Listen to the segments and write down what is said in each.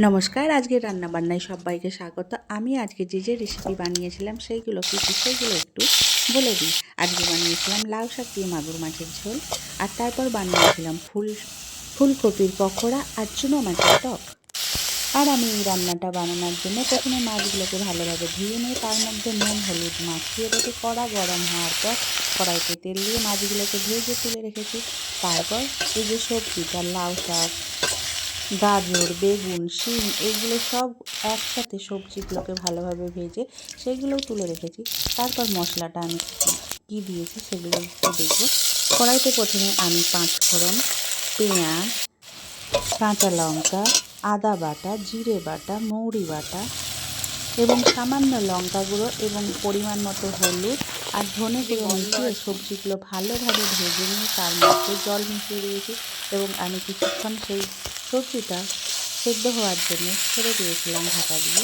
নমস্কার, আজকের রান্নাবান্নায় সবাইকে স্বাগত। আমি আজকে যে রেসিপি বানিয়েছিলাম সেইগুলো সেইগুলো একটু বলে দিই। আজকে বানিয়েছিলাম লাউ শাক দিয়ে মাগুর মাছের ঝোল, আর তারপর বানিয়েছিলাম ফুলকপির পকোড়া আর চুনো মাছের টক। আর আমি এই রান্নাটা বানানোর জন্য প্রথমে মাছগুলোকে ভালোভাবে ধুয়ে নিয়ে তার মধ্যে নুন হলুদ মাখিয়ে রেখে কড়া গরম হওয়ার পর কড়াইতে তেল দিয়ে মাছগুলোকে ভেজে তুলে রেখেছি। তারপর এই যে সবজিটা লাউ শাক, গাজর, বেগুন, শিম এগুলো সব একসাথে সবজিগুলোকে ভালোভাবে ভেজে সেইগুলোও তুলে রেখেছি। তারপর মশলাটা আমি কী দিয়েছি সেগুলো একটু দেখব। কড়াইতে প্রথমে আমি 5 ফোড়ন, পেঁয়াজ, কাঁচা লঙ্কা, আদা বাটা, জিরে বাটা, মৌরি বাটা এবং সামান্য লঙ্কা গুঁড়ো এবং পরিমাণ মতো হলুদ আর ধনে গুঁড়ো মিশিয়ে সবজিগুলো ভালোভাবে ভেজে নিয়ে তার মধ্যে জল মিশিয়ে দিয়েছি এবং আমি কিছুক্ষণ সেই সবজিটা সেদ্ধ হওয়ার জন্য ছেড়ে দিয়েছিলাম ঢাকা দিয়ে।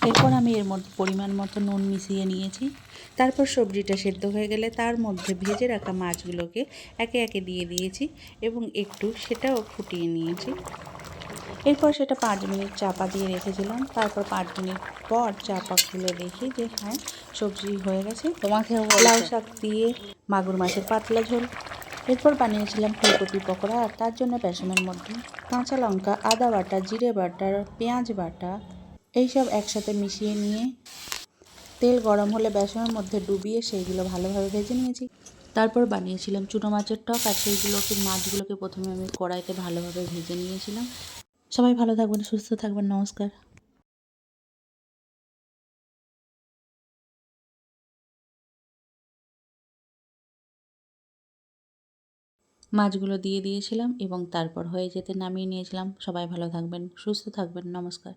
এরপর আমি এর মধ্যে পরিমাণ মতো নুন মিশিয়ে নিয়েছি। তারপর সবজিটা সেদ্ধ হয়ে গেলে তার মধ্যে ভেজে রাখা মাছগুলোকে একে একে দিয়ে দিয়েছি এবং একটু সেটাও ফুটিয়ে নিয়েছি। এরপর সেটা 5 মিনিট চাপা দিয়ে রেখেছিলাম। তারপর 5 মিনিট পর চাপা খুলে দেখি যে হ্যাঁ, সবজি হয়ে গেছে। লাউ শাক দিয়ে মাগুর মাছের পাতলা ঝোল। এরপর বানিয়েছিলাম ফুলকপি পকোড়া, আর তার জন্য বেসনের মধ্যে কাঁচা লঙ্কা, আদা বাটা, জিরে বাটা, পেঁয়াজ বাটা এইসব একসাথে মিশিয়ে নিয়ে তেল গরম হলে বেসনের মধ্যে ডুবিয়ে সেইগুলো ভালোভাবে ভেজে নিয়েছি। তারপর বানিয়েছিলাম চুনো মাছের টক, আর সেইগুলোকে মাছগুলোকে প্রথমে আমি কড়াইতে ভালোভাবে ভেজে নিয়েছিলাম। সবাই ভালো থাকবেন, সুস্থ থাকবেন, নমস্কার। মাছগুলো দিয়ে দিয়েছিলাম এবং তারপর হয়ে যেতে নামিয়ে নিয়েছিলাম। সবাই ভালো থাকবেন, সুস্থ থাকবেন, নমস্কার।